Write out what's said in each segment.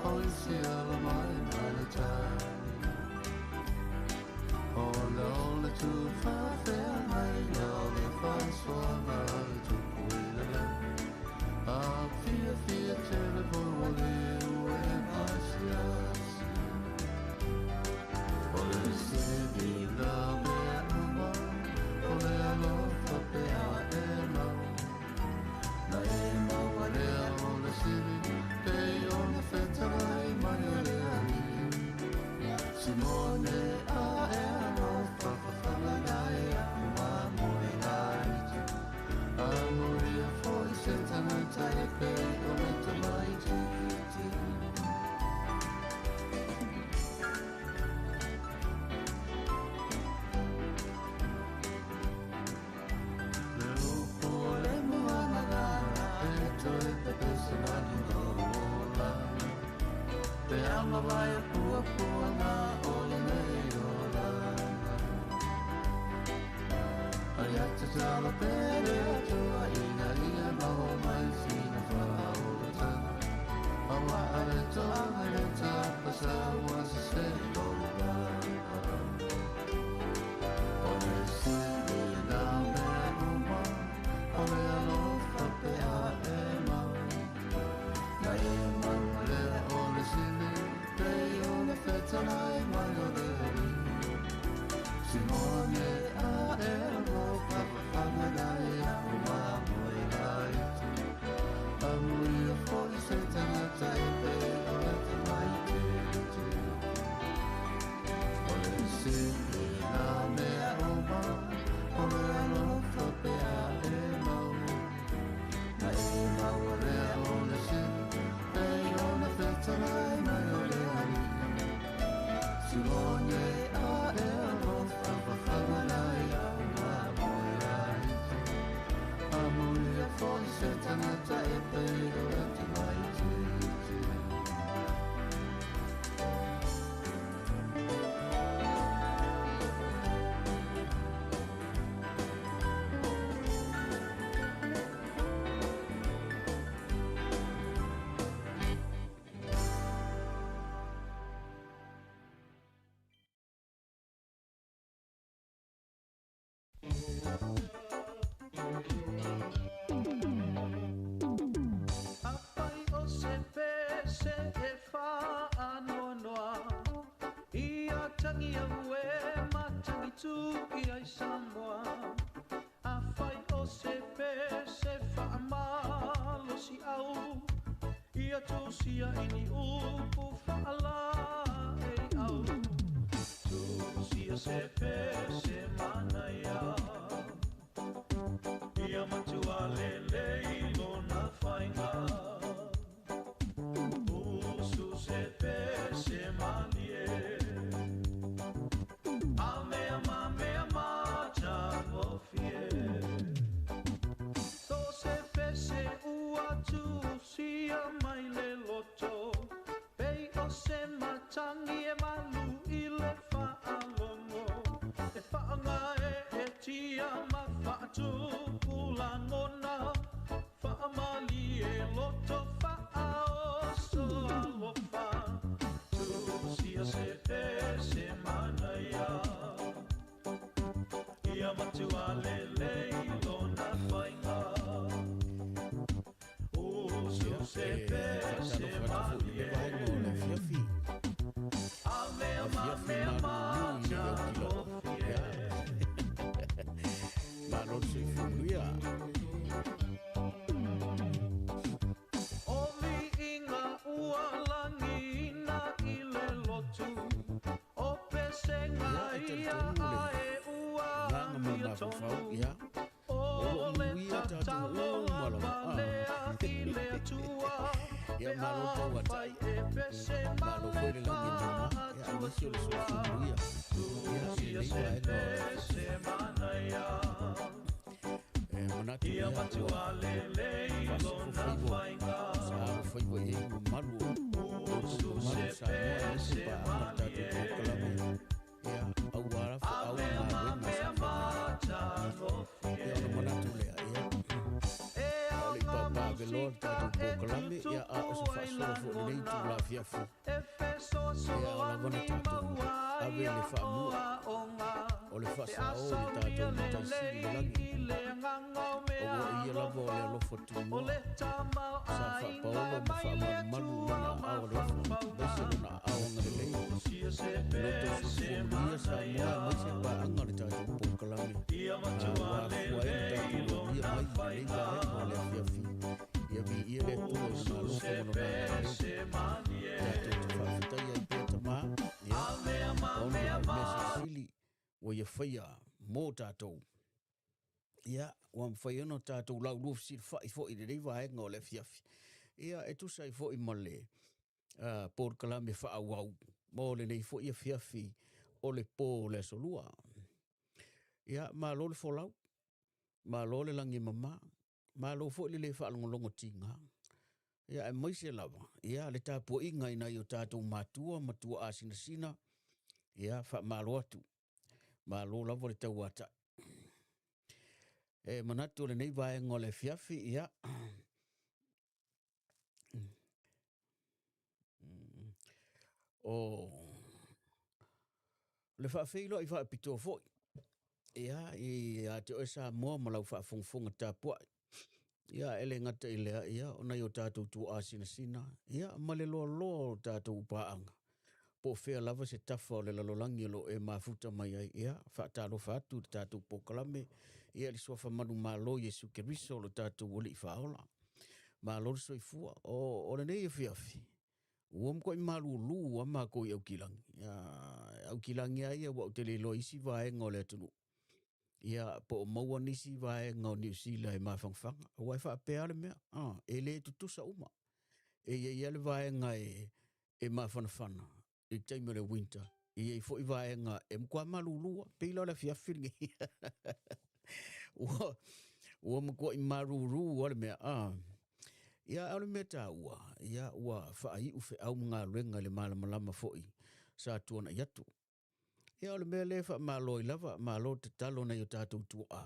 oisi ala mai ala tai. Ole tu whawhea mai ole whasoa mai tu puilele. A fia telefon ole ue masiasi. Ole sebi la mea uma, ole alofa pea e mau. Na e mau alea ole siri, pei ole whetalai mai ole ali. Simone a e alofa whawhangai a uma mui nai. A muria foi se tanata e pei ole tamai titi. Te ama vai a pua na ole nei ola. Ai ata tala pere atua ina maho mai sina whaola tana. Awa ale ta pasa wasa se ola. Ole sini na mea uma, ole alofa pe a e mau. Na e mau lea ole sini, pei ole whetanai mai ole ali. Simone a e alofa whanganai a uma mui nai. A mui a fōi se tangata e pei ole te mai titi. Ole sini na mea uma, ole alofa pe a e mau. Na e mau lea ole sini, pei ole whetanai mai ole ali. Simone a e alofa whanganai a uma mui nai. A mui a fōi se tangata e pei ole te mai titi. Apai o se pese e whaanoanoa Ia tangi a ue matangi tuki ai Samoa Awhai o se pese whaamalo si au Ia tūsia ini upu whaala e au Tūsia se pese mana ia Ia matua lelei lona whainga Usu se pese malie A mea ma tango fie Tō se pese ua tūsia mai le loto Pei o se matangi e malu i le whaalongo E whaanga e tia ma whaatuku langona Whaamali e loto whaaoso alofa Tūsia se pese mana ia Ia matua lelei lona whainga Usu se pese malie A mea ma tango fie Malo se furia. Omi inga ua langina i le lotu O pese ia ae ua mia tonu O le tatalo avalea i le atua Pe awhai e pese male atua Tūsia se pese mana ia Ia matua lelei lona whainga Usu se pese malie A mea ma tango fie E au ngā loa tātou pōkalame, ia a o se whaasolo fo nei tu la fiafi. Ia o la wana tātou, ave le whaamua, o le whaasa o le tātou le taisiri le langi. O wa ia lava o le alofa tumua, sa whapaolo ma whaamaru lana ao le ofa, baisa lana ao ngare lei. Loto fufuria sa moa mai se paanga le tātou pōkalame. Wa fua e tātou o ia mai le leiga e o le fiafi. Ia vi ia le tua i na alofa mono na tātou te whawhitai ai pia ta maa. Ia, aone ai mesa sili o ia whaia mō tātou. Ia, wa mwhai ano tātou lau luaf sili whai fo i le reiva e ngā o le fiafi. Ia, e tu sai fo i male pōkalame whaawau. Mō le nei fo ia fiafi o le pō le solua. Ia, mā lo le wholau. Mā lo le langi mama. Mā lo fo le whaalongolongo tinga. Ia, e maise lava. Ia, le tāpua inga ina i o tātou matua asina sina. Ia, wha mā lo atu. Mā lo lava le tau ata. E manatu le nei vaenga o le fiafi, ia. O le whaafeilo i whaapitoa foi. Ia, i a te oesa mua malau whaafonga tāpua. Ia, ele ngata i lea, ia, o nei o tātou tu asina sina. Ia, male loa loa o tātou upaanga. Po whea lava se tafa o le lalolangi lo e mafuta mai ai. Ia, whaatalo whaatu tātou pōkalame. Ia, li soa whamanu mālo Jesu Keriso lo tātou wali i whaola. Mālo so i fua. O le nei e fiafi. Uam koe malu lu ama koe au kilangi. Au kilangi ai au te le lo isi vaenga o le atunu. Ia po maua nisi vaenga o New Zealand e mawhangwhanga. Au ai whaapea le mea. E le tutusa uma. E ia le vaenga e mawhanawhana. I taime le winter. I fo i vaenga e mkua malu lua. Peila le fiafiringi. Ua mkua i maru ru ale mea. Ia ale mea tā ua. Ia ua whaai uwhe au mga luenga le malamalama foi. Sa tuana iatu. Ia ale mea le wha malo i lava. Malo te talo na i o tātou tua.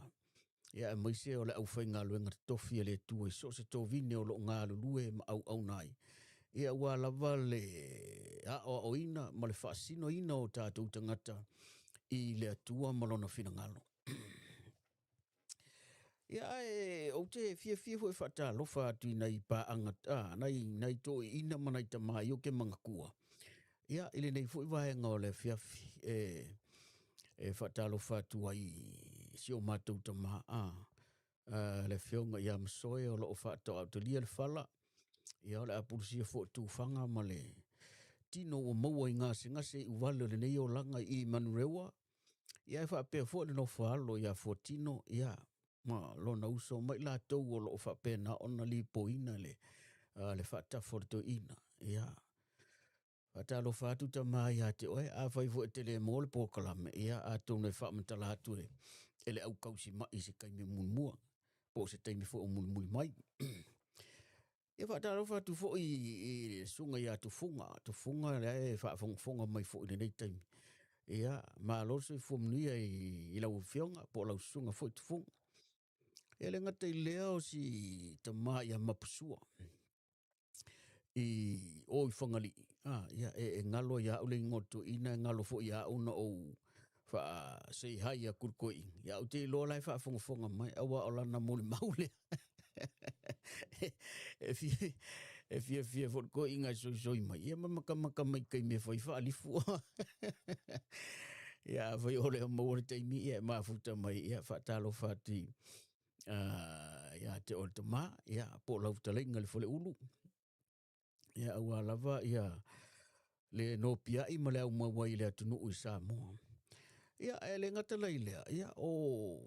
Ia e maise o le au whai ngā luenga te tofi le tua. I so se tō vine o lo ngā lulue ma au nai. Ia ua lava le o ina ma le whaasino ina o tātou tangata i le atua malona whina ngalo. Ia o te fia hoi whata lofa atu nei pa angata, nei tō ina mana i tamai o ke mga kua. Ia ile nei fo i vaenga o le fiafi e whata lofa atu ai si o mātou tama le whionga ia msoe o lo o whata au te lia le whala. Ia le apurusia fo tu whanga ma le tino o maua i ngase i wale le nei o langa i manurewa. Ia e whapea fo le no whaalo ia fo tino. Ia ma lo na uso mai la tau o lo o whapea na ona li po ina le whata forto ina. Ia whata lo whatu ta mai a te oe a whai fo e te le mo le pōkalame. Ia a tau nei whaamantala atu e le au kausi mai se kaime mulmua. Po se taimi fo o mulmuli mai. Ia whaataro whatu fo i sunga ia tufunga le e whaafonga mai fo i nei taimi. Ia ma loso i fomnuia i lau whionga po lau sunga fo i tufunga. Ia le ngata i leo si tama ia mapusua. I o i whangali. Ia e ngalo ia ule ngoto ina ngalo fo ia una o wha sei hai a kurkoi. Ia o te loa lai whaafonga mai awa o lana mole maule. E fia fo ko inga so mai ia maka mai kai me foi fa alifu ia foi ole mo te mi ia ma futa mai ia fa talo fati ia te oltama ia po lau tale ngal fo le ulu ia wa lava ia le no pia i male au mawai le tunu u sa mo ia ele ngata leile ia o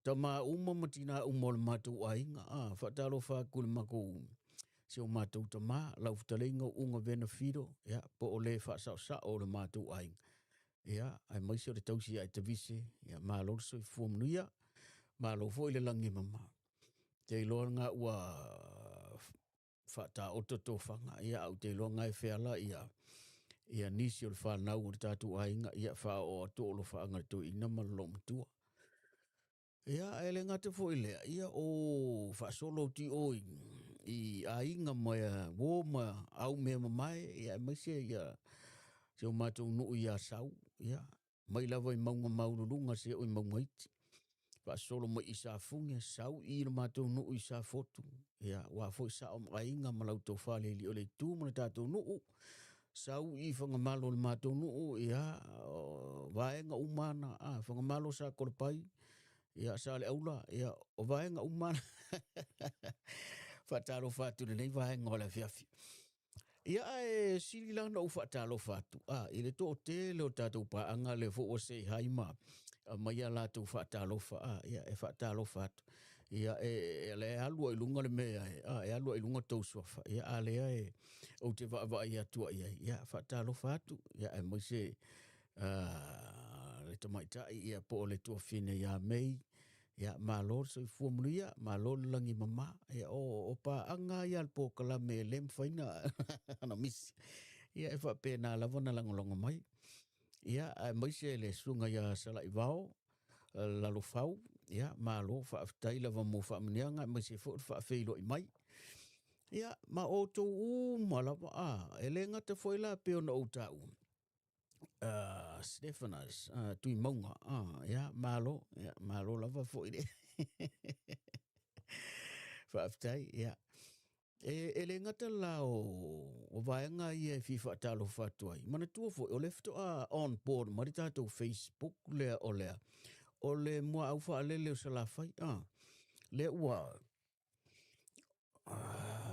tama uma matina umol matu ainga fa talo fa kul mako se o mātou tama, lau futalenga unga benefido, ia, po o le whaasau o le mātou ai. Ia, ai maise o le tausi ai te vise, ia, mālo so i fuamnuia, mālo fo i le langi mama. Te iloa ngā ua whata ototo whanga, ia, au te iloa ngai wheala, ia nisi o le whanau o le tātou ainga, ia, wha o ato o lo whaanga to ina malo mtua. Ia, ele ngate fo i lea, ia, o whaasolo ti oi, I ainga moia wo ma au me mai ia mai se ia se o matou nuu ia sau ia mai lava I maunga maururunga se o I maungaiti pa solo mo I sa funga sau I le matou nuu I sa fotu ia wa fo sa o ainga malau to fale li o le tu mo tatou nuu sau I fanga malo le matou nuu ia vaenga umana fanga malo sa korpai ia sa le aula ia o vaenga umana fatalo fatu le nei vaenga o le fiafi ia sili la no fatalo fatu ile to te le tatou pa anga le fo o sei haima mai ala tu fatalo fa ia fatalo fatu ia le alu I lunga le mea alu I lunga tau sofa ia ale o te va ia tua ia fatalo fatu ia mo se le tomaita ia po le tua fine ia mei ia malo so fu muia malo langi mama ia o pa anga ia po kala me lem faina na mis ia fa pena la vona langolongo mai ia mo se le sunga ia sala ivao la lo fau ia malo fa aftai la mo fa mnianga mo se fo fa feilo I mai ia ma o to mala elenga te foi la pe no tau Stephanas tui maunga ia malo lava fo ide fa aftai ia elenga te la o vaenga ia fifa talo fatuai mana tu fo o left on board marita to Facebook o le mua au fa lele o sala fai le ua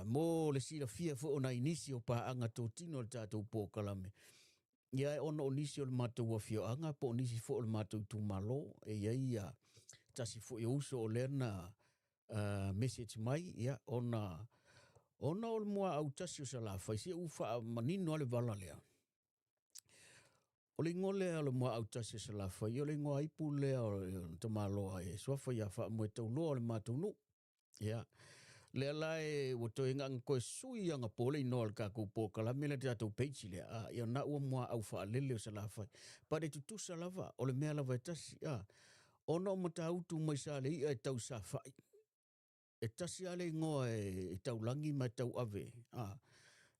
mo le sila fia fo ona inicio pa anga to tino le tatou po kalame ia ono nisi o le matou wa fio anga po nisi fo le matou tu malo ia tasi fo I uso o lerna message mai ia ona o le mua au tasi o sala fai si ufa manino le vala lea o le ngole a le mua au tasi o sala fai o le ngoa ipu lea o te malo e sofa ia fa mo tau lo le matou nu ia le lai wo to inga ko sui anga pole no al ka ko po kala mele tatou page le ia na o mua au fa lele o sala fai pa de tu salava o le mea lava tasi ono mo tau tu mai sa le e tau sa fai e tasi ale ngoa e tau langi mai tau ave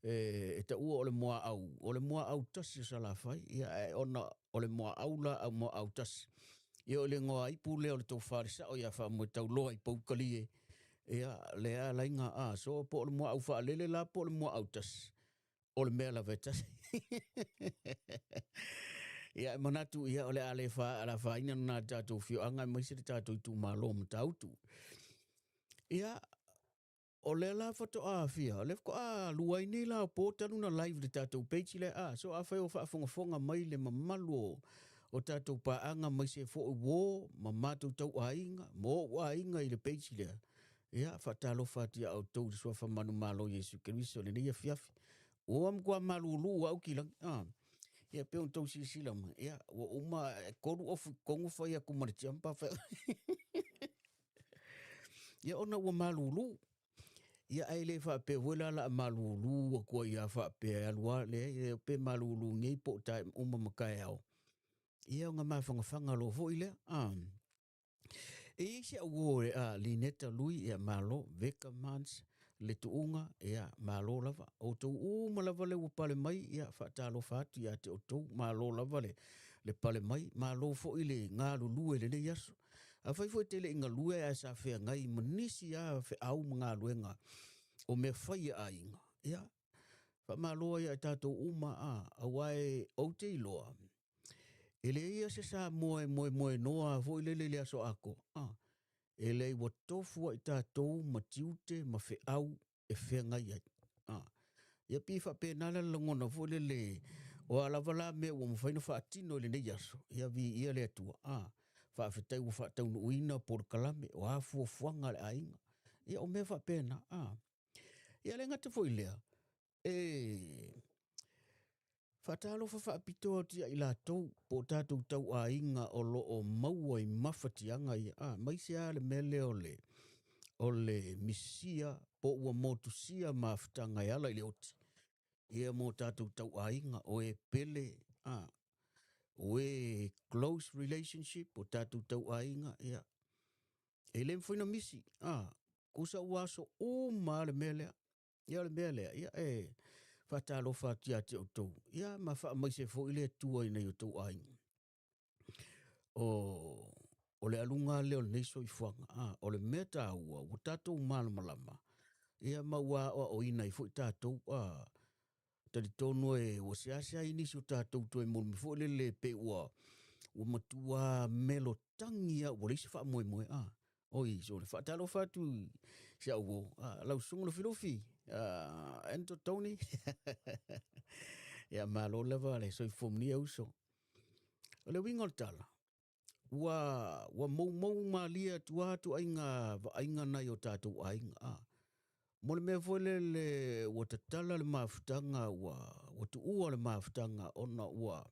e tau o le mua au tasi o sala fai ia ona o le mua au la au mua au tasi ia o le ngoa ipu le o le tau farisa o ia fa mo tau loa I paukalie ia lea lainga so po le mua au fa lele la po le mua au tas o le mea la vetas ia manatu ia ole ale fa ala fa ina na tatou fio anga mai se tatou tu malo mtautu ia o le la foto fia le ko luai ni la po tanu na live de tatou page le so a fa o fa fonga mai le mamalu o tatou pa anga mai se fo wo mamatu tau ainga mo ainga I le page le ia fatalo fatia au tou so fa manu malo Yesu Kristo le ia fiafi o am kwa malulu au kilang ia pe on tou sila ma ia o uma koru of kongu fa ia ku mar champa fa ia ona o malulu ia ai le fa pe vola la malulu ko ia fa pe alwa le pe malulu ngai po tai uma makai au ia nga ma fanga lo fo ile e se o lineta lui ia malo veka mans le tuunga ia malo lava o tu lava le pale mai ia fatalo fatu ia te o tu malo lava le pale mai malo fo ile nga lulu le yaso a fai fo tele nga lue a sa fe ngai manisi a fe au nga luenga o me fai a inga ia fa malo ia tato a wai o te loa ele ia se sa moe noa fo ile le aso ako ele wa tofu I tatou matiute ma fe au e fe ngai ia pifa pe nala langona fo le o ala vala me o mo faino fa tino le nei aso ia vi ia le tua fa fetai o fa tau uina por kalame o afu fuanga le ainga ia o me fa pena ia le ngata fo ilea fatalo fa pito ti ila tau po tatou tau ainga o lo o maua I mafatianga ia mai se ale mele o le misia po ua motusia maftanga ia le oti ia mo tatou tau ainga o e pele o e close relationship po tatou tau ainga ia ele mfoina misi kusa waso ma le mele. Ia le mele, ia whatalo whatia te o tau. Ia ma wha mai se fo ile tua ina i tau ai. O le alunga leo le neiso i fuanga. O le meta ua, o tatou malama. Ia maua o ina i fo i tatou. Tari tono o seasea inisi o tatou to mo mi fo le pe ua. O matua melo tangia o le se wha moe. Oi, so le whatalo whatu sia uo. Lau sungu lo filofi. Ento Tony. Ia malo leva le so i fomni au so. O le wingo tala. Wa mou malia tu ainga nai o tatou ainga. Mo le mea fwele le wa tatala le maafutanga wa tu ua le maafutanga ona wa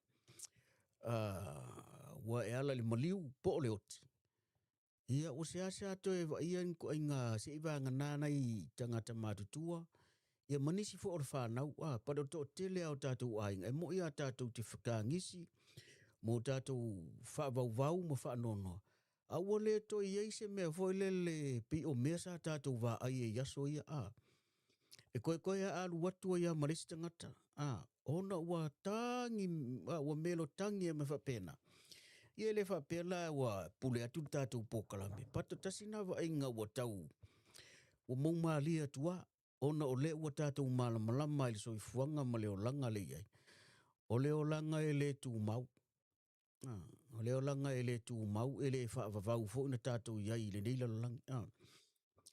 ala le maliu po le oti. Ia o se asa ato ia nko inga se iwa nana i tangata matutua. Ia manisi fo or whanau. Pada to tele au tatou ainga. Mo ia tatou te whakangisi. Mo tatou whaavau mo whaanono. Aua le to iei se mea foile le pi o mea sa tatou wa ai yaso ia E koe alu watua ia marisi tangata. Ona ua tangi, ua melo tangi e me whapena. Ia le whapela ua pule atu tatou pokalame. Pato tasina wa inga ua tau. Ua maumalia tua. Ona o le ua tatou malamalama ili soi fuanga ma leo langa le iai. O leo langa e le tu mau. O leo langa e le tu mau e le whaavavau fo ina tatou iai le neila langi.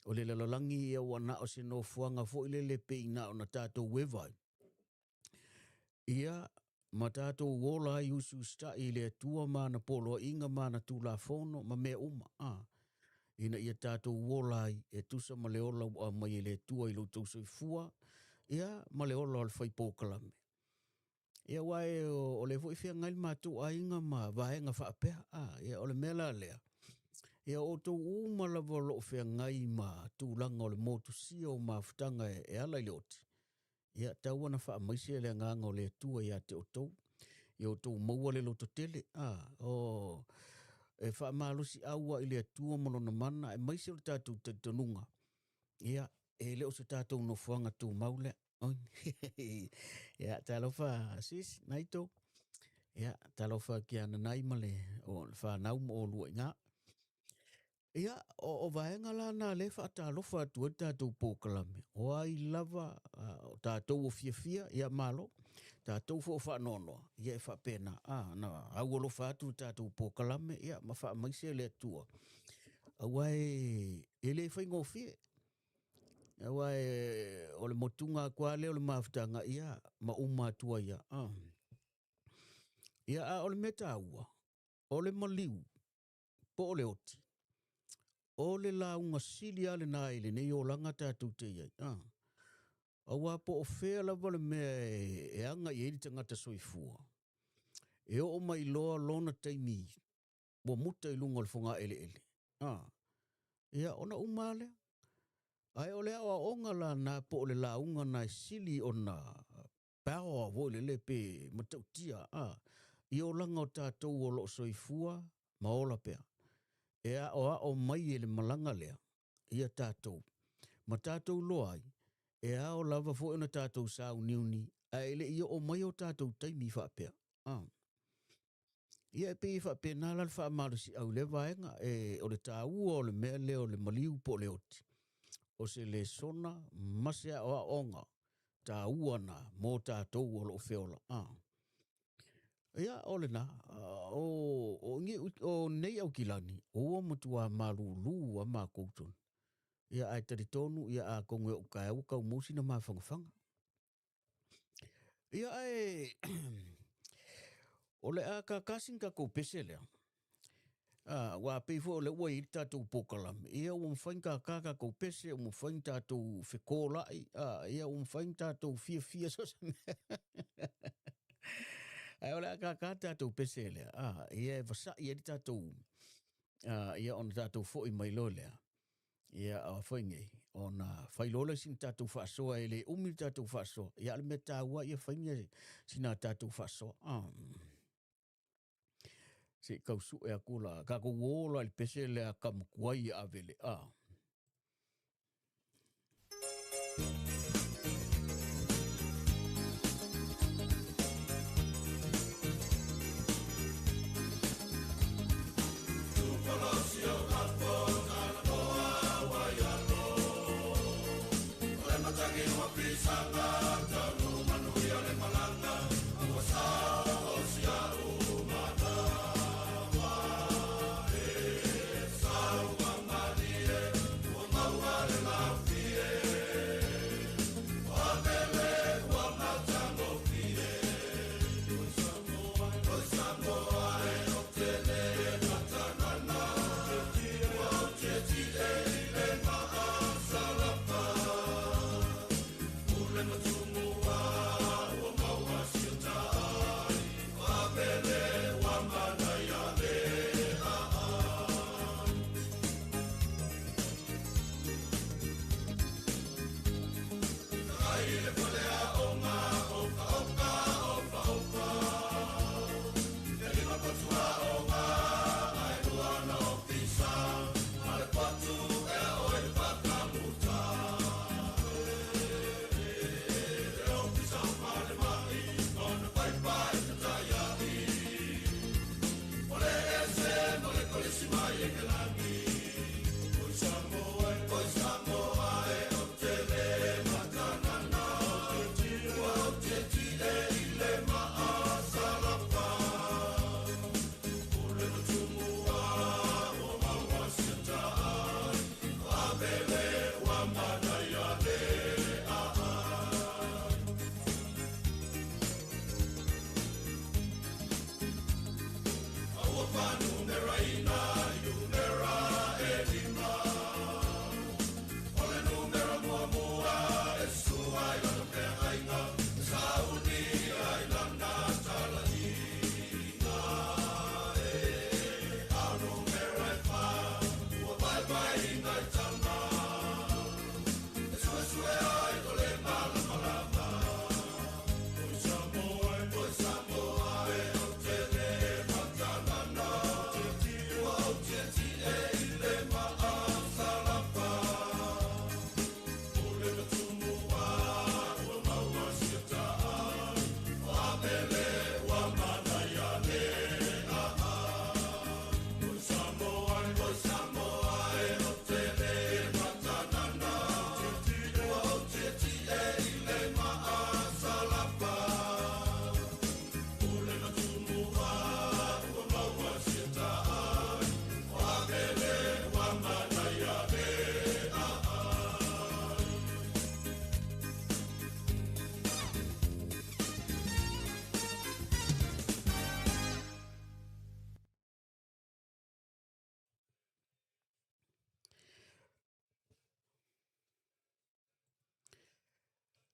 O le lalalangi ia wana o se no fuanga fo ile le pe ina o na tatou wewai. Ia ma tatou wola i usu sta i le tua mana polo inga mana tu la fono ma mea uma. Ina ia tatou wola i e tusa ma le ola a mai le tua i lo tauso i fua. Ia ma le ola al fai pokalame. Ia wae o le fo i fia ngai matu a inga ma vaenga whaapea. Ia o le mela lea. Ia o tau umala valo fea ngai ma tūlanga o le motu sia o mafutanga e ala i le oti. Ia tau ana wha maise le nganga o le tua ia te o tau. Ia o tau maua le loto tele. E wha maalusi aua i le tua manona mana e maise le tātou te tonunga. Ia e leo se tātou no fuanga tū maule. Ia talofa sis naito. Ia talofa ki ana naimale o wha naum o lua ngā. Ia, o vaenga la na le wha talofa tua tātou pōkalame. O ai lava tātou o fia, ia malo. Tātou fo whanono, ia e whapena. Na auolo whātu tātou pōkalame, ia ma wha maise le tua. Awai, e le whaingo fie. Awai, o le motunga kua le o le mafutanga, ia, ma tua ia. Ia, o le meta aua, o le maliu, po o le oti. O le launga sili ale na ile ne o langa tātou te iai. Awa po o whea lava le mea e anga i eri tangata soifua. E o mai loa lona taimi. Wa muta i lunga le whunga ele. Ia ona umale. Ai o le awa onga la na po o le launga na sili o na pao vo le pe matautia. I o langa o tātou o lo soifua maola pea. Ea o mai ele malanga lea. Ia tātou. Ma tātou loai. Ea o lava fo ena tātou sāu niuni. A ele ia o mai o tātou taimi whapea. Ia e pe i whapea nālal wha marusi au le vaenga. O le tāua o le mea leo le maliu po le oti. O se le sona masea o a onga. Tāua na mō tātou o lo feola. Ia ole na o nei au kilani o matua malulu a makouton. Ia ai tari tonu ia a konge o kai au kau musi na mafanga. Ia ai ole a ka kasin ka ko pesele. Wa peifo ole ua i tātou pokalam. Ia o mwhain ka kaka ko pese, o mwhain tātou whekola. Ia o mwhain tātou fia so se Ai ole ka tātou pese lea. Ia e wasa ia di tātou. Ia on tātou fo i mai lo lea. Ia a whainge. Ona whailola sin tātou whasoa ele umi tātou whasoa. Ia ale me tāua ia whainge sina tātou whasoa. Se kausu e akula. Kako wola il pese lea kamukuai a vele.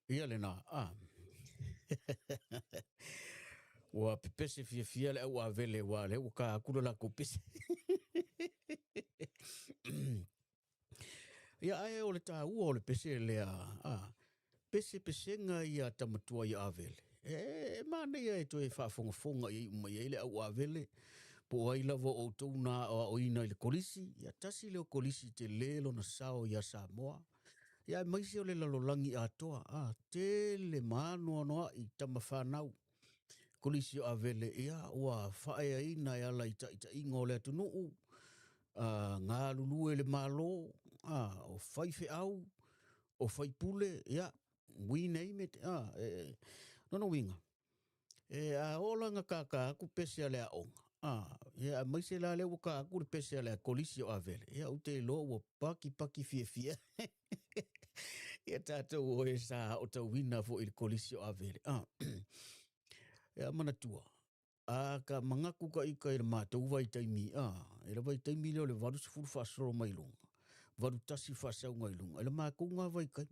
Ia le na, Ua pepese fia le au avele wa le uka akula la kupese. Ia ae o le tā ua o le pese le pese nga ia tamatua ia avele. Mana ia e toi whaafonga i umai ele au avele. Po ai lava o tauna o ina i le kolisi. Ia tasi leo kolisi te lelo na sao ia Samoa. Ia maisi o le lalolangi atoa. Te mano anoa i tamawhanau. Kolisi o avele ia ua whaea ina ia la ita ingo le atunuu. Ngā lulu le malo. O whaife au. O whaipule. Ia. We name it. Nono winga. Ola nga kaka aku pese ale a onga. Ia maise la le waka aku le pese ale a kolisi o avele. Ia ute lo ua paki fia. Ia tātou o e sa o tau wina fo i kolisi o avele. Ia manatua. Ka mangaku ka ika i le mātou vai taimi. E la vai taimi leo le varu se furu whaasoro mai lunga. Varu tasi whaasau mai lunga. E la mākou ngā vai kai.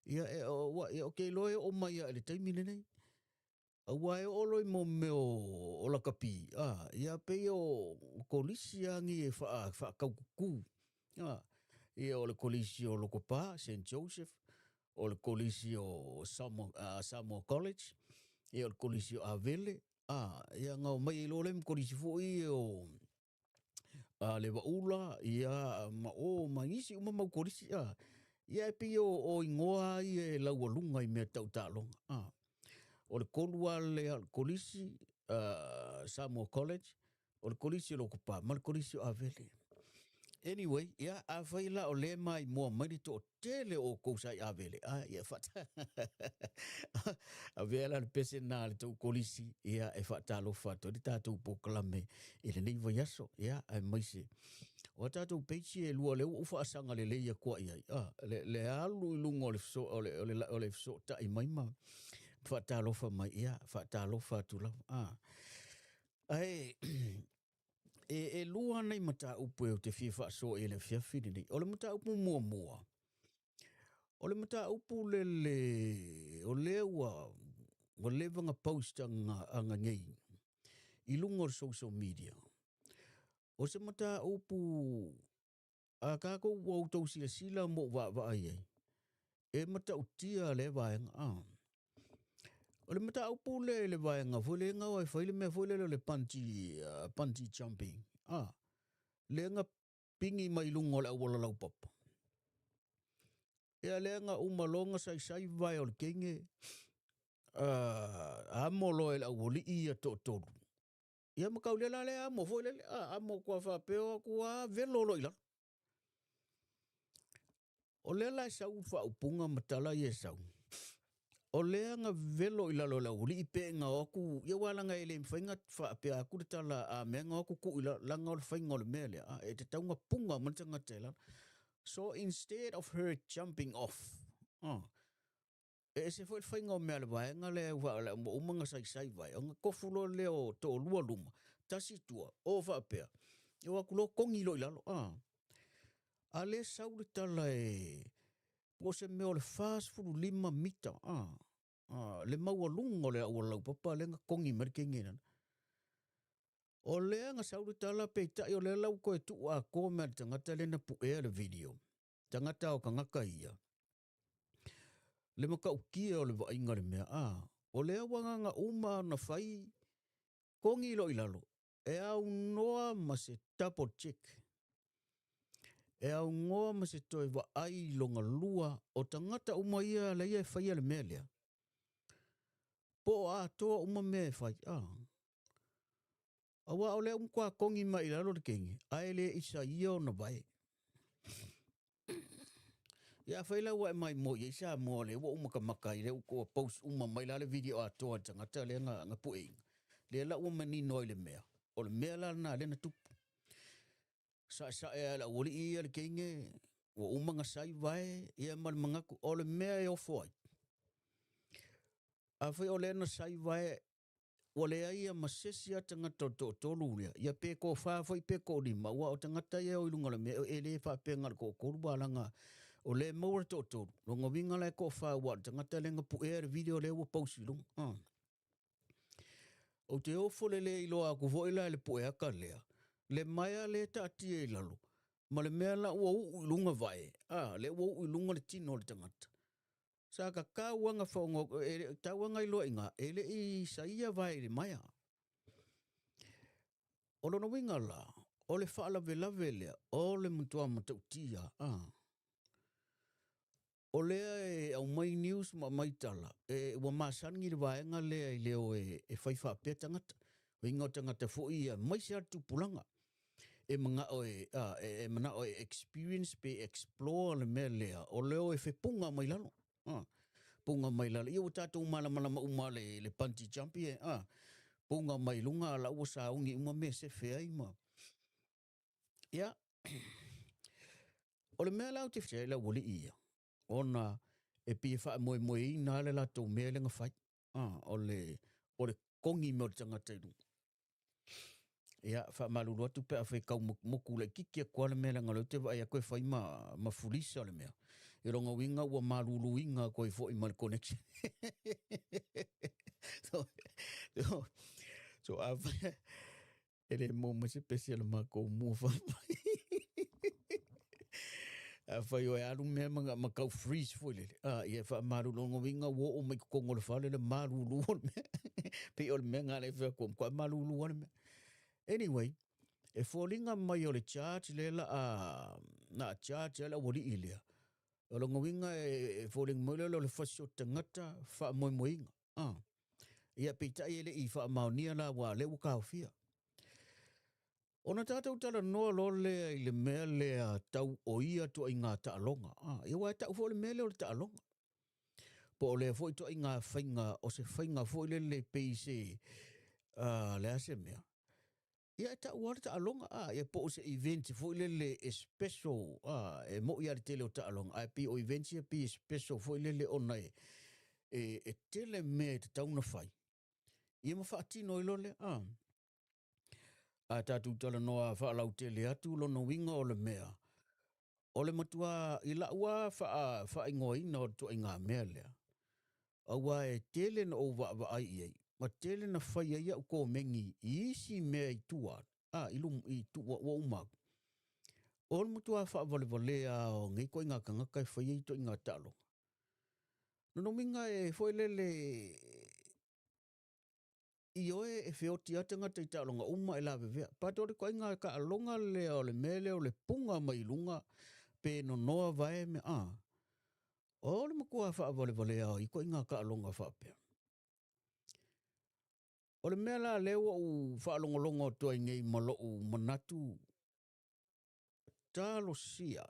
Ia o ke loe o mai a le taimi le nei. Awa e oloi mo meo o la kapi. Ia pe o kolisi angi e whaakaukuku. Ia o le kolisi o Lokopa, St. Joseph. O le kolisi o Samoa College. Ia o le kolisi o Avele. Ia ngau mai ilo le kolisi fui o le waula. Ia mangisi umamau kolisi. Ia e pe o ingoa i e laualunga i mea tau tālonga. O le kolua le kolisi Samoa College, o le kolisi o Lokopa, ma le kolisi o Avele. Anyway, ia a faila o le mai mo mai to tele o ko sai avele. Ia fata. A vela le pese na le to kolisi ia e fata lo fato di tato poklame ile nei voyaso ia ai mai se. O tato pechi e lua le ufa asanga le leia kwa ia. Le alu lungo le so o le so ta i mai ma. Fata lo fa mai ia fata lo fatu la. Ai e lua nei mata upu e te fifa so e le fiafini nei. O le mata upu mua. O le mata upu o lewa o levanga post anga ngei. I lungo social media. O se mata upu a kako wau tau sila mo wa ai. E mata utia le vaenga. O le mata upu le vaenga fole nga wai faile me fole le panty jumping. Le nga pingi mai lungo le awala lau papa. Ea le nga umalonga sai vai o le kenge. Amolo e awoli ia tolu. Ia makau le la le amo foi le amo kwa fa peo kwa velolo ila. O le la sau fa upunga matala ye sau. O le nga velo ila lo la uli ipe nga oku ia wala nga ele mfainga fa pe aku de tala a me nga oku ku ila la nga fainga le mele e te taunga punga mantanga tela. So instead of her jumping off, e se foi fainga o mele vai nga le wa umanga sai vai nga kofulo le o to lua luma tasi tua o fa pe. Ia wa kulo kongi lo ila lo a le sau de tala po se me o le fast food 5 mita le maua lungo le o lau papa le nga kongi merkengena. O le nga sau de tala pe tai o le lau ko tu a ko me tangata le na pu e le video. Tangata o kangaka ia. Le maka ukia o le vainga le mea o le awanga nga uma na fai kongi lo ilalo. E au noa ma se double check. E au ngoa ma se toi wa ai longa lua o tangata uma ia le ia e fai le melea. Po a toa uma me e fai awa o le umkwa kongi ma ilalo de kengi. Ai le isa ia o na vai. Ia fai la wa e mai mo ia isa mo le wa umaka makai le uko post uma mai la le video a toa tangata le nga puing. Le la uma ni noi le mea. O le mea la na le na tupu. Sa e la woli ia le kenge. Wa umanga sai vai. Ia mal mangaku. O le mea e o foi. A fai o le na sai vai. O le ia masesi a tangata tolu lea. Ia pe ko fa foi pe ko ni ma. Wa o tangata ia o ilunga le mea. E le fa pe ngal ko koruba langa. O le maura tolu. Longa winga le ko fa wa tangata le nga pu e video le wa pausi lung. O te ofo le iloa ku vo ila le pu e aka lea. Le maia le ta ati e lalo. Ma le mea la ua ilunga vai. Le ua ilunga le tino le tangata. Sa ka wanga whaongo, ta wanga iloa inga, ele i sa ia vai le maia. O lono winga la, o le whaala velave lea, o le mutua matautia. O lea e au mai news ma mai tala. Ua maasangi le vaenga lea i leo e whaifa pia tangata. Winga o tangata fo ia, mai se atu pulanga. E mga o experience pe explore le mea lea. O leo e whepunga mai lalo. Punga mai lalo. Ia o tātou malama umale le panty jumpy punga mai lunga la ua sa ungi uma me se whea ima. Ia. O le mea lau te whea la wali ia. Ona e pia wha moe i nā le la tau mea lenga whai. O le kongi mea o tangata iru. Ia, wha maluru atu pe a whai kau moku le kikia kua le mea langa lau te vai a koe whai ma fulisa le mea. I ronga winga ua maluru inga koe fo i mal connection. So a whai, ele mo ma se special ma ko mua whai. A whai o e alu mea ma kau freeze fo lele. Ia wha maluru ronga winga wo o mai kukongo le whale le maluru o le mea. Pe o le mea ngā le whai kua maluru o le mea. Anyway, e fōlinga mai o le charge le la na charge la wori ilia. O longa winga e fōlinga mai le le fasio tangata wha moinga. Ia pita ele i wha maonia la wa le uka ofia. Ona tātou tala noa lo lea I le mea lea tau o ia to I ngā taalonga. E wai tau fo le mea lea o le taalonga. Po o lea fo I to I ngā whainga o se whainga fo I le peise lea se mea. Ia tau wale taalonga. Ia po o se event fo I le special. E mo ia le tele o taalonga. Ai pi o event ia pi special fo I le ona e tele mea te tauna whai. Ia ma whaatino I lo le. A tātou tala noa whaalau tele atu lono winga o le mea. O le matua I la ua whaingoa ina o tu I ngā mea lea. Awa e tele na o wa ai iei. Ma tele na whai ia u ko mengi I isi mea I tua. I tua wa umaku. O le matua whaavale o ngai koe ngā kangakai whai I to I ngā talo. Nono winga e whoelele I oe e whioti atanga te tālonga uma e la vevea. Pātori koe ngā ka alonga lea o le mele o le punga mai lunga pe no noa vae me O le makua whaavale vale au I koe ngā ka alonga whaapea. O le mea la lewa u whaalongolongo toa ngei malo u manatu tālo sia.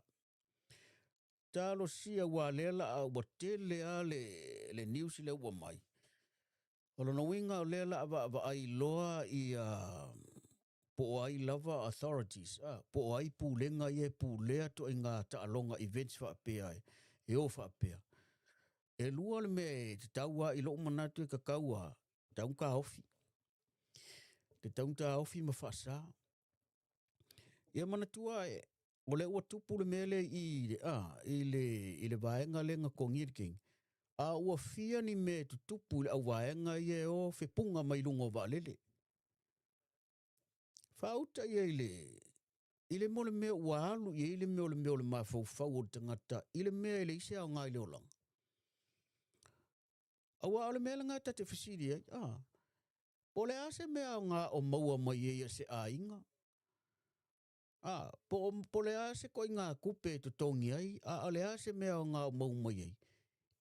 Tālo sia wa lela a wa tele a le news le ua mai. O lona winga o lela ava ai loa I po ai lava authorities. Po ai pūlenga I e pūlea to I ngā taalonga events whaapea e o whaapea. E lua le me te taua I lo manatu e kakaua taun ka ofi. Te taun ta ofi ma whaasa. Ia manatua e o le ua tupu le mele I le vaenga le ngā kongir king. A ua fia ni me tutupu le au vaenga I e o whepunga mai lungo valele. Whauta I le mole mea ua alu I le mea le mawhau whau o tangata I le mea le ise au ngai leolang. Awa o le mea le ngata te whisiri Po le ase mea au ngā o maua mai e se a inga. Po le ase koi ngā kupe to tongi ai a le ase mea au ngā o mau mai ai.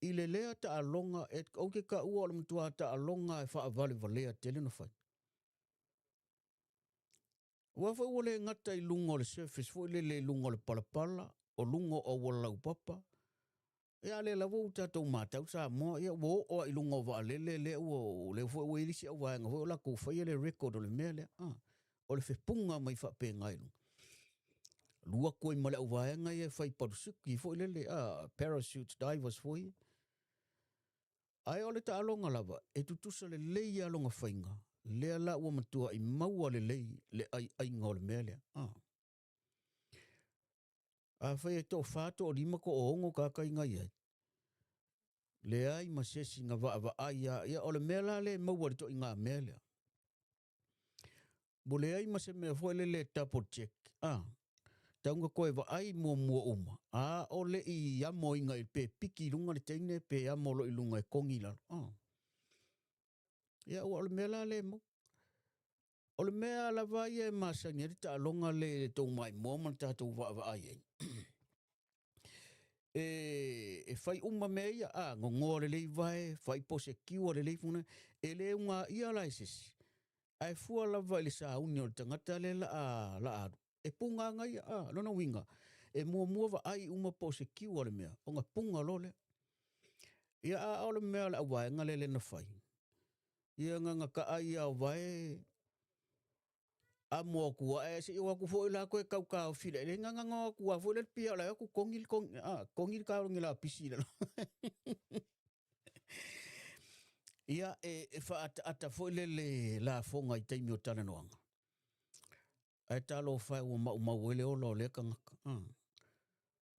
I le lea ta alonga e auke ka ua o le mtua ta alonga e wha avale valea tele na whai. Wafa ua le ngata I lungo le surface fo le lungo le palapala o lungo o walau papa. Ia le lawa uta tau matau sa mo ia wo o I lungo va le o le fo we lisi o wanga fo la ko fa le record o le mele o le fepunga mai fa pe ngai lu. Lua ko I male o wanga ia fa I parusuki fo le parachute divers fo ia. Ai o le ta alonga lava e tutusa le leia longa fainga. Le ala ua matua I maua le le ai ngol mele. A fai e tō whāto o rima ko o ongo kākai ngai ai. Le ai masesi ngā wa ai ia o le mela le maua le tō I ngā mele. Bo le ai mase mea fwoi le double check. Taunga koe wa ai mua uma. O le I amo inga I pe piki lunga le teine pe amo lo I lunga I kongi lalo. Ia o le mela le mo. O le mea la vai e masani e ta longa le tō mai mua man tātou wa ai ai. E fai uma mea ia ngongore le vai fai pose kiwa le funa e le unga ia laises ai fua lava le sa uni o tangata le la e punga ngai lona winga e mua va ai uma pose kiwa le mea o nga punga lole ia o le mea la vai ngale na fai ia nga ka ai au vai a mo ku e se o ku foi la ko ka ka file le nga ku foi le pia la ku kongil ka ngila pisila ia e fa ata foi le la fonga I taimi o tana noanga ai talo fa o ma wele o lo le ka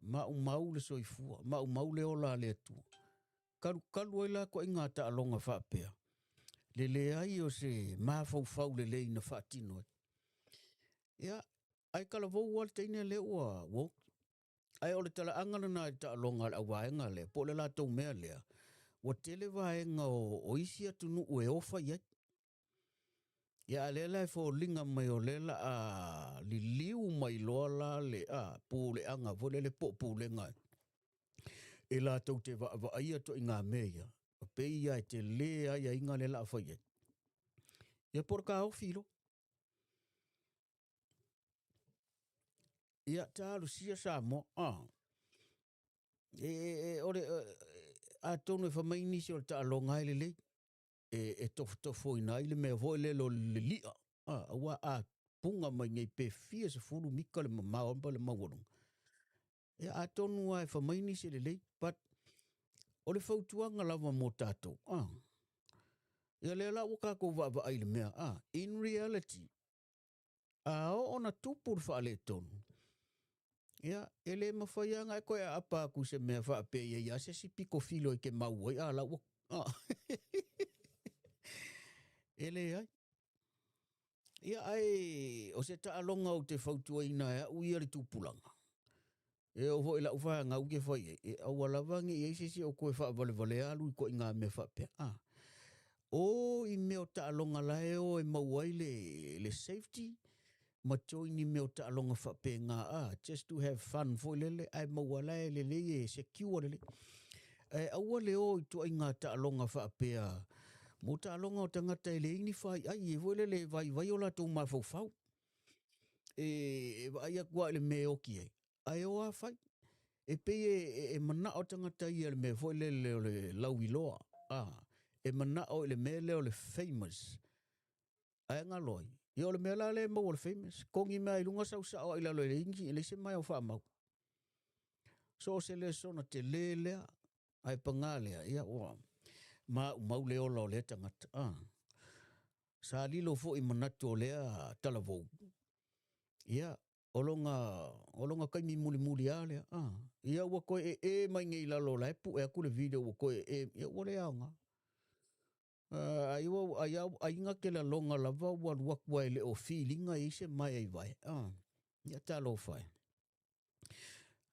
ma le soifua ma le o la le tu kalu la ko inga ta longa fa pea le ai o se ma fau le ina fa tino ia ai kala vo wal teine le wa wo ai ole tala angana na ta longa a waenga le po le la to mea le o tele vaenga o isi atu nu e ofa ia le la fo linga mai o le la li liu mai lola le po le anga vo le po le nga e la to te va ai to inga mea pe ia te le ai inga le la fa ia por ka o filo ia talu sia Samoa ore a tonu fa mai ni o ta longa ile le tofo ina ile me vo le lo le lia wa a punga mai ngai pe fia se fulu mika le ma o le mawonu ia a tonu ai fa mai ni se le but o le fautuanga lava mo tatou ia le la waka ko va va ile me in reality ona tupu fa le tonu ia ele mafaianga ko e apa ku se me fa pe ia se si piko filo ke mau ia la ele ai ia ai o se ta longa o te fautua ina u ia le tupulanga e o vo ila ufa nga u ke foi e o wala vangi e se o ko fa vale vale alu ko inga me fa pe o i me o ta longa la e o e mau ai le safety ma joini me o ta longa fa pe nga just to have fun fo lele ai mau wala le le secure le au le o to inga ta longa fa pe mo ta longa o tangata ele ini fai ai e vole le vai ola tu ma fo fau ai a kwa le me o ki ai o a fai e pe e mana o tangata i le me fo le lawi loa e mana o le me le famous ai nga loi i o le me la le mo le famous kongi mai lunga sa o ila le ingi le se mai o fa mau so se le sona te le ai pangale ia o mau leo lo le tangata sa lilo fo i manatu lea talavou ia olonga kai mi muli ale ia wa ko e mai ngai la lo la pu e ku le video wa ko e o le anga ai nga ke la longa la va wa kwa le o feeling ai se mai ai vai ia talo fai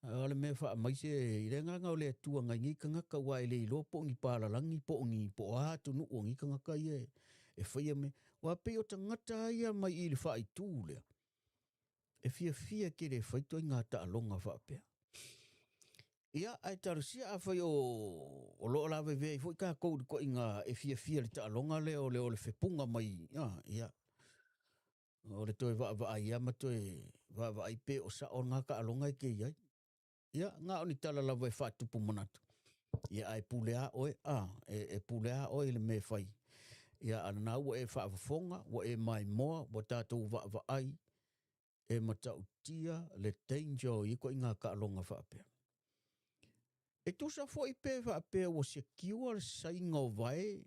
ole me fa mai se ile nga le tu nga ngi kanga ka wa ile lo po ngi pala langi po ngi po tu nu ngi kanga ka ye e fai me wa pe o tangata ia mai il fa i tu le e fia ke le fai to nga ta longa fa pe ia ai tarsia a fai o lo la ve foi ka ko inga e fia le ta longa le o le fepunga mai ia o le to va ia ma to va ai pe o sa o nga ka longa ke ia ia nga oni tala la vai fatu pu monatu ia ai pulea oe e pulea oe le me fai ia ana o e fa fonga o e mai mo o tatu va ai e mata utia le danger i ko inga ka longa fa pe e tu sa foi pe fa pe o secure sainga vai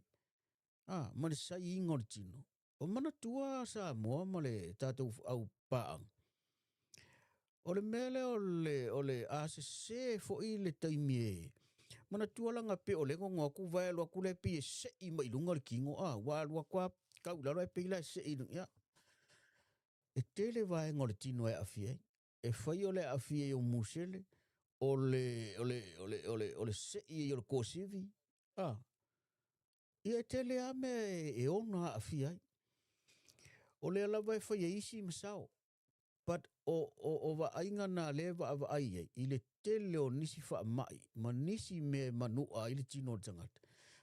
ma le sainga o tino o mana tua sa mo ma le tatu au paang o le mele o le se fo i le taimie mana tualanga pe o le ngonga ku vai lo ku le pi se i mai lunga le kingo wa lo kwa ka u la pe la se i ya e tele vai ngol tino e afie e fai o le afie o musele o le se i o le kosivi e tele ame e ona afie o le la vai fai isi masao but o va ainga na leva va ai i le tele o nisi fa mai ma nisi me manu a i le tino tangat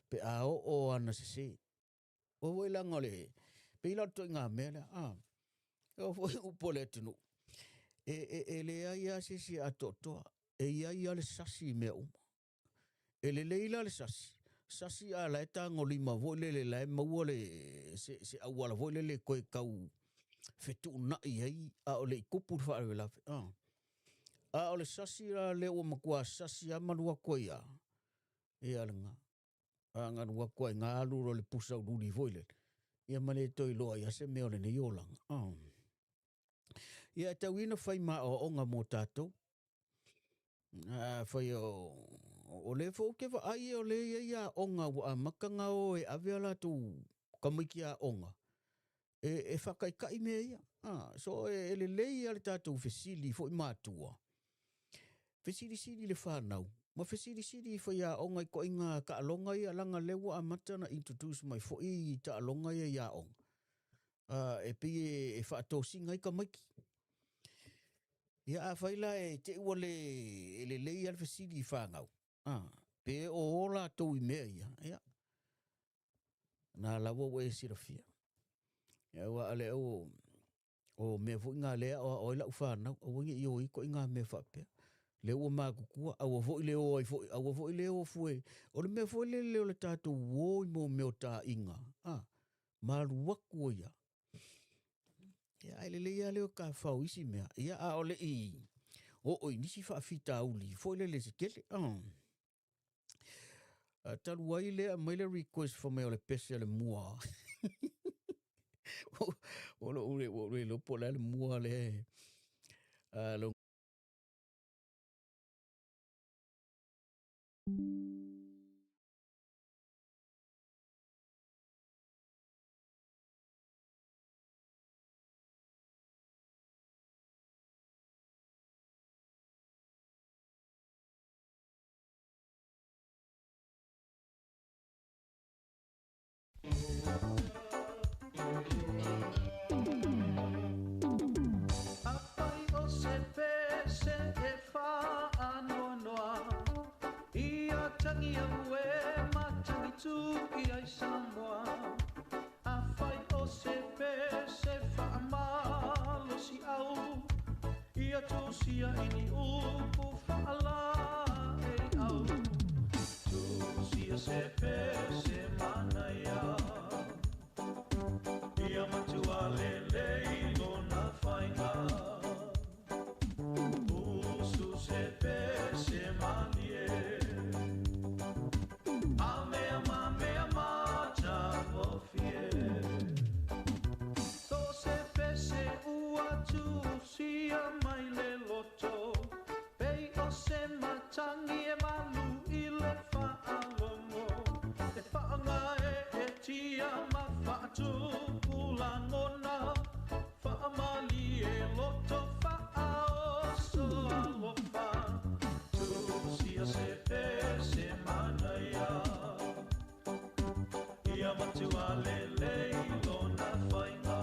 pe a o ana se o voi la ngole pe ila to nga mele o foi u pole tunu e le ai a se a toto e ai ale sasi me e le leila le sasi a la eta ngolima vo le la ma le se a wala vo le ko kau fetu na ai a ole kupu fa la a ole sasi la le o makua sasi a malua ko ia e alanga anga wa ko nga lu le pusa u li voile ia male to i loa ia se me ole ne yolang ia ta wina fai ma o onga mo tato fai o le fo ke va ai o le ia onga wa makanga o e avela tu kamikia onga e whakai kai mea ia. So e le lei ale tātou whesili fo i mātua. Whesili le whanau. Ma whesili fo ia onga i ko inga ka alonga ia langa lewa a matana introduce mai fo i ta alonga ia onga. E pi e whaatosinga i ka maiki. Ia a whaila e te ua le lei ale whesili whanau. Pe o ola tau i mea ia. Nā lawa we sirafia. Ia wa ale o O me vo ngā lea o ila uwhanau, o wangi i oi ko i ngā me whapea. Le ua mā kukua, au vo i le o ai fo, au vo i le o fue. O le me fo le leo le tātou woi mo me o tā inga. Maru waku o ia. Ia ai le ia leo ka whau isi mea. Ia a ole i. O oi nisi whaafita uli. Fo le le se kele. Talu ai le a maile request for me o le pese le mua. O le lopo le mua le. Lo Apai o se pese e wha anoa noa Ia tangi au e matangi tū i ai Samoa Awhai o se pese wha amalo si au Ia tōsia ini upu wha ala e au Tōsia se pese mana ia Ia matua lelei lona whainga Usu se pese manie A mea ma ta ngofie Tō se pese ua tu sia mai le loto Pei o se matangi e malu i le whaalongo E whaanga e tia ma whaatu Ngona whaamali e loto whaao so alofa Tūsia se pese mana ia Ia matua lelei lona whainga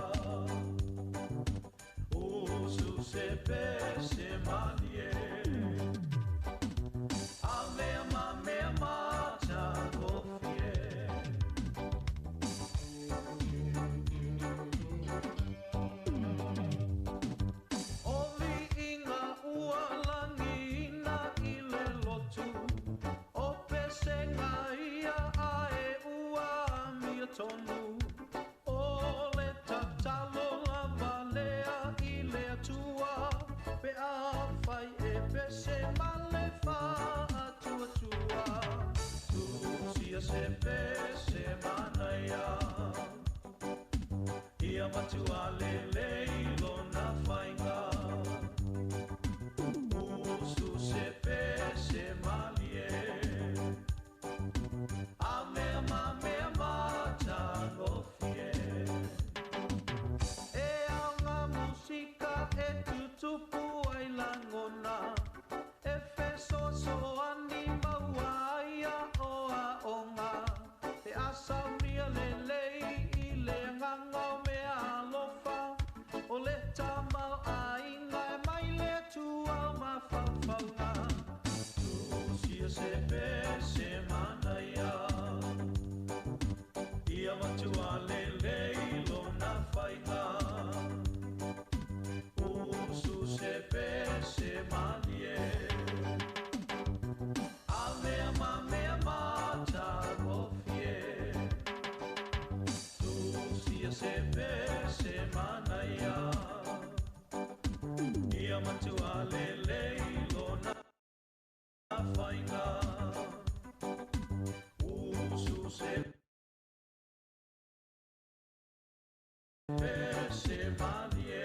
Usu se pese manie A mea ta kofie Tonu o le tatalo lava lea I le atua Pe a whai e pese male wha atua tua Tūsia se pese mana ia Ia matua lelei lona whainga Usu se pese malie A mea ta ngofie E au ngā musika e tutupu ai langona E wheso so ani maua ia o a onga E asa mia lelei I le nganga mea alofa O le tamau a inga e mai le tua ma whawhaunga Tūsia se pese mana ia Ia matua lelei lona whainga Usu se pese manie A mea ta ngofie Tūsia se pese mana ia Ia matua lelei lona whainga Usu se pese manie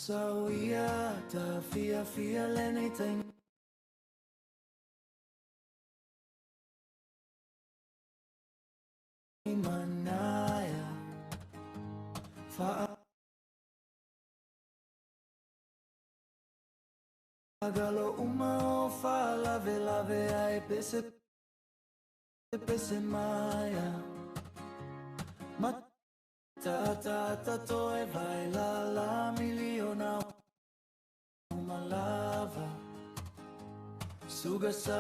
So ia ta fia lenei tai manaya fa agalo uma fa lave ai pese maya mata toi vai la miliona uma lava suga sa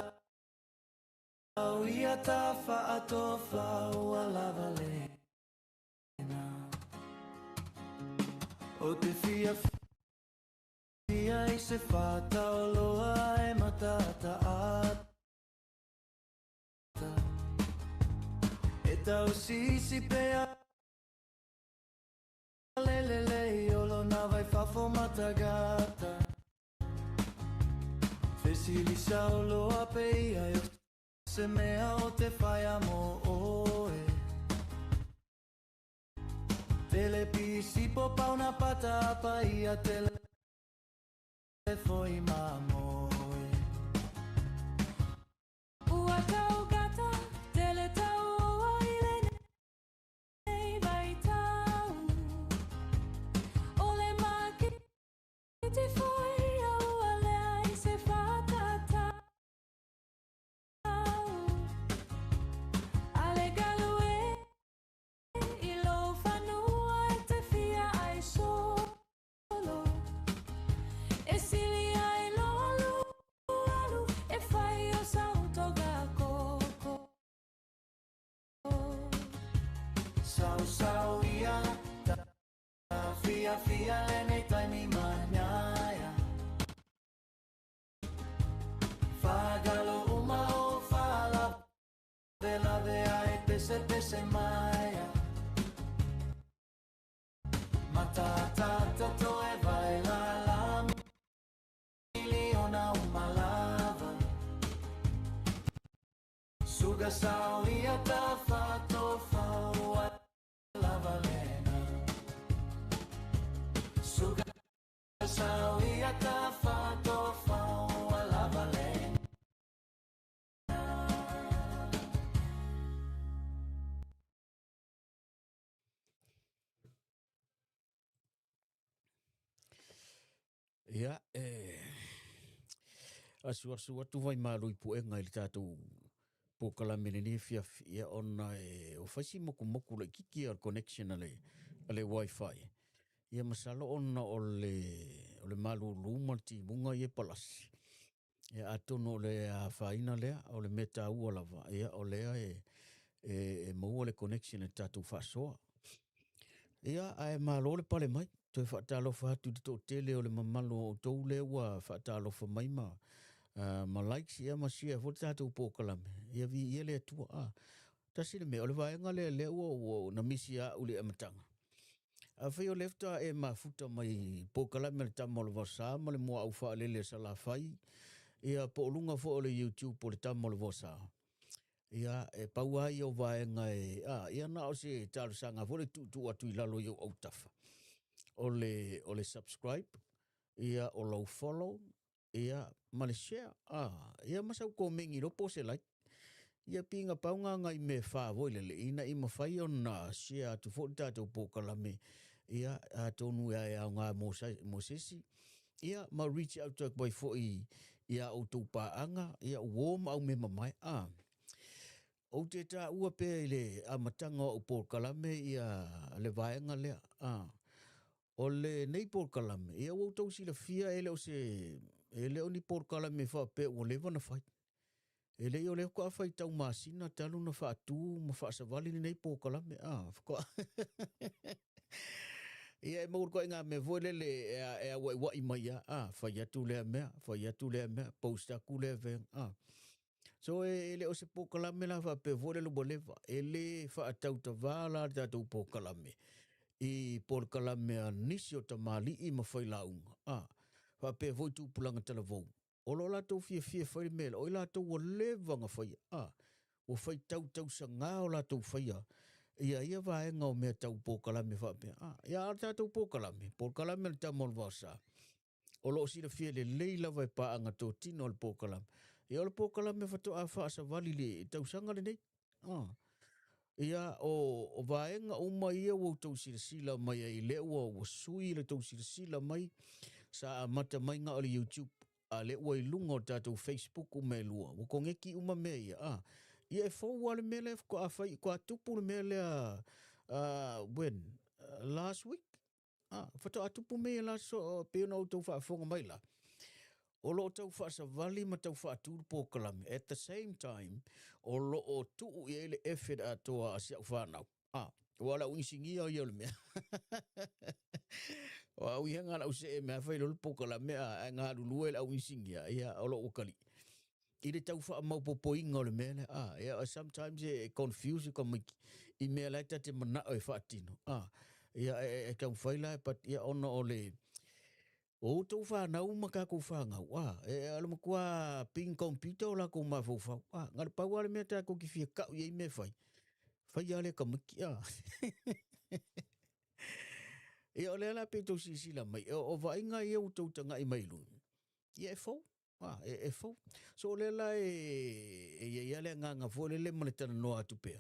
ia ta fa atofa ua lava lena o te fia i se fata o loa e matata ata e tau sisi pea lelele olo na vai fafo matagata fesili sa o loa peia se mea o te whai amo oe telepisi po pauna pata apa ia foi mamoe ua tau gata tele tau aile nei vai tau ole maki te foi au ale ai se fatata ale galue ilo fanua te fia ai solo e silia e lolu alu e fai o sauto ga koko sau ia ta fia lene tai mi manaya fagalo uma o fala vela de ai pese maya matata to e vai la miliona uma lava suga sau ia ta fato faua lava lena suga sau ia ta fato faua lava lena Ia, asu atu vai mālui puenga i tātou pōkala menene fia ona o whaisi moku le kiki al connection ale wifi. Ia masalo ona o le malu luma ti munga i palasi. Ia atono le whaina lea o le meta ua lava. Ia o lea e maua le connection e tātou whasoa. Ia ai malo le pale mai. Toi whaatalofa atu te tō tele o le mamalo o tau le ua whaatalofa mai ma likes ia ma share fo tātou pōkalame. Ia vi ia le atua tasi le mea o le vaenga le ua na misi a ule amatanga. A whai o lefta e mafuta mai pōkalame le tamo le vasa ma le mua au wha lele sa la whai. Ia po lunga fo o le YouTube po le tamo le vasa. Ia e paua i o vaenga ia na o se tālu sanga fo le tu atu i lalo i au tafa. O le subscribe, ia o lau follow, ia ma le share, ia masau ko mengi ropo se like. Ia pinga paunga ngai me wha voilele, ina ima whai o na share atu fo tātou pōkalame, ia tonu ia ngā mosesi, ia ma reach out to boy fo ia o tau paanga, ia uoma au me mamai, o te tā ua pe le amatanga o pōkalame, ia le vaenga lea, o le nei pōkalame, ia wau tau si la fia ele o se, ele o ni pōkalame wha pe o lewa na whai. Ele o leo kua whai tau māsina, talu na wha atu, ma wha savali ni nei pōkalame, whakua. Ia e maur koe ngā me voe lele e a wai mai whai atu lea mea, post aku lea veng, So ele o se pōkalame la wha pe voe lelu lewa, ele wha atau ta wāla tātou pōkalame. I pōkalame a nisi o ta mali i mawhai launga. Wha pe voi tūpulanga tala vau. O lo lātou fia whai mele, o i lātou o lewanga whai. O whai tau sa ngā o lātou whai ia vai ngau me tau pokalame whapea. Ia ar tātou pokalame le tamol vasa. O lo si le fia le leila vai paanga tō tino le pokalame. Ia le pokalame whatoa whaasa wali le tausanga le nei. Ia o vaenga uma ia o tau sila mai ai le ua sui le tau sila mai sa mata mai nga o le YouTube. A le ua ilunga o tātou Facebook ume lua. O kongeki uma mea ia. Ia e fau wale mele ko a fai ko a tupu le mele last week. Fato a tupu mea la so peona o tau whaafonga mai la. O lo tau whaasawali ma tau whaaturu pokalame. At the same time, o lo o tuu i ele effort a toa a siau whanau. Wala uisingi au iau le mea. O au ianga la use e mea whai lolo pokalame a ngā lulua la uisingi a ia o lo ukali. I le tau wha maupopo inga o le mea. Sometimes e confuse ka miki. I mea laita te manao e whaatino. Ia e kau whaila but ia ono o le... O tau whanau maka kou whangau. E alama kua ping computer o la kou mawhau. Ngare pau ale mea tā kou ki fia kau iei me whai. Whai ale ka miki. E o le ala pe tau sisila mai. O vainga i au tau tanga i mailu. Ia e fau. E fau. So o le ala e ale nganga fo le mane tana noa atu pea.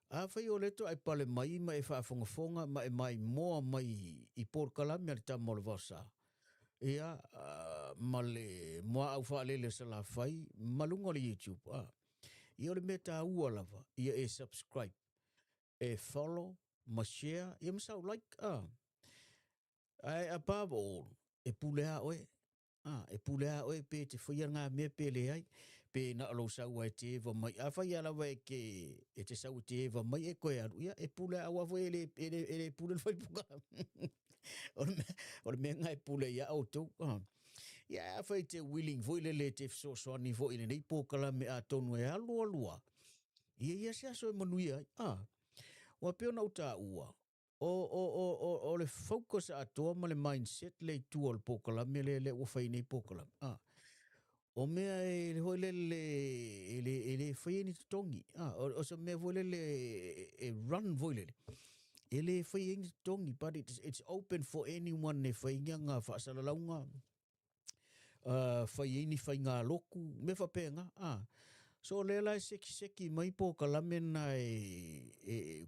Whai o leto ai pale mai ma e whaafongafonga ma e mai moa mai i porkalame ale tamole vasa. Ia ma le moa au whaalele sa la whai malunga le YouTube. Ia le meta ua lava. Ia e subscribe. E follow. Ma share. Ia masau like. Above all. E pulea oe. E pulea oe pe te whaia ngā mea pe le ai. Pe na alo sau ai te eva mai. A whai ala wai ke e te sau te eva mai e koe aru. Ia e pulea awa wai ele pule le whai puka. O le mea ngai pule ia au tau. Ia a whai te willing voi le te soani voi le nei pokala me a tonu e alua lua. Ia se aso e manui ai. Wa peo na uta ua. O le focus a toa ma le mindset le tua le pokala me le ua whai nei pokala. O mea e le hoi le whai ni tongi. O sa mea voi le run voi le. Ele whai ni tongi, but it's open for anyone ne whai ngā whaasala launga. Whai ni whai ngā loku, me whapenga. So le lai seki mai pokalame na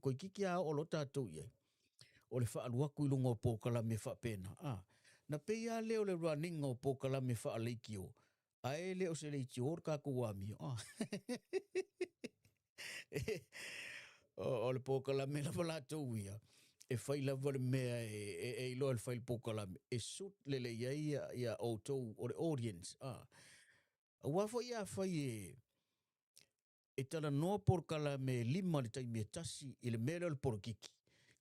koi kiki a o lo tātou iai. O le whaaluaku ilunga o pokalame whapena. Na peia leo le running o pokalame whaaleiki o. Ae leo se leiti o ka kuwami. O le pokalame la walatou ia. E whaila wale mea e ilo le whail pokalame. E sut lele iai ia o tau o le audience. Wafo ia whai e tala noa pokalame lima le taimi e tasi i le mele o le porokiki.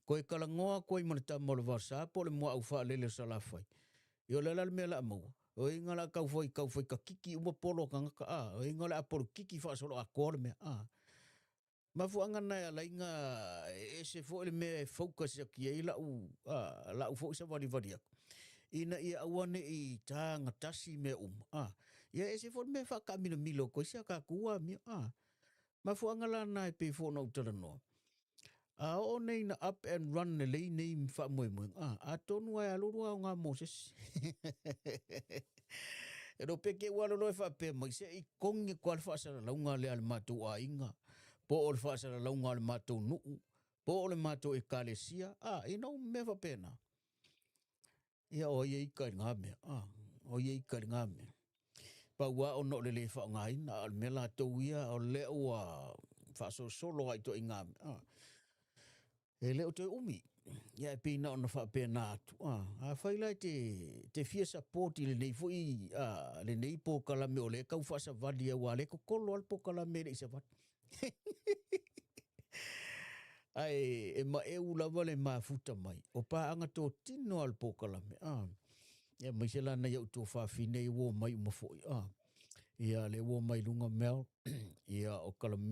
Ko e kalangoa koe mana tamo le vasa po le mua au wha lele sa la whai. Io le mea la maua. O inga la kau whai ka kiki uma polo ka ngaka. O inga la aporo kiki wha solo a kore mea. Mafu anga nai ala inga e se fo le mea focus ya ki e lau fo isa wali aku. Ina ia awane i tā ngatasi mea Ia e se fo le mea whaka mino milo ko isa ka kua mea. Mafu anga la nai pe fo na utara noa. O nei na up and run ne lei nei mwha mwe. A tonu ai alurua o ngā Moses. E no peke walolo e whape mai se i kongi kwa le whaasara launga le ale mātou a inga. Po o le whaasara launga le mātou nuu. Po o le mātou e kālesia. E nau me whapena. Ia o ie ika ngā mea. O ie ika ngā mea. Pa ua o no le le wha ngā ina. Al me la tau ia o le ua whaaso solo ai to i ngā mea. E leo te umi. Ia e pina ona whapena atu. A whailai te fia sapoti le nei fui le nei pokalame o le kau whaasa vadi au a le kokolo al pokalame le isa vadi. Ai e ma e ulawa le mafuta mai. O pa anga tō tino al pokalame. Ia maisela na iau tō whawhine i wō mai umafoi. Ia le wō mai lunga mel. Ia o kalame.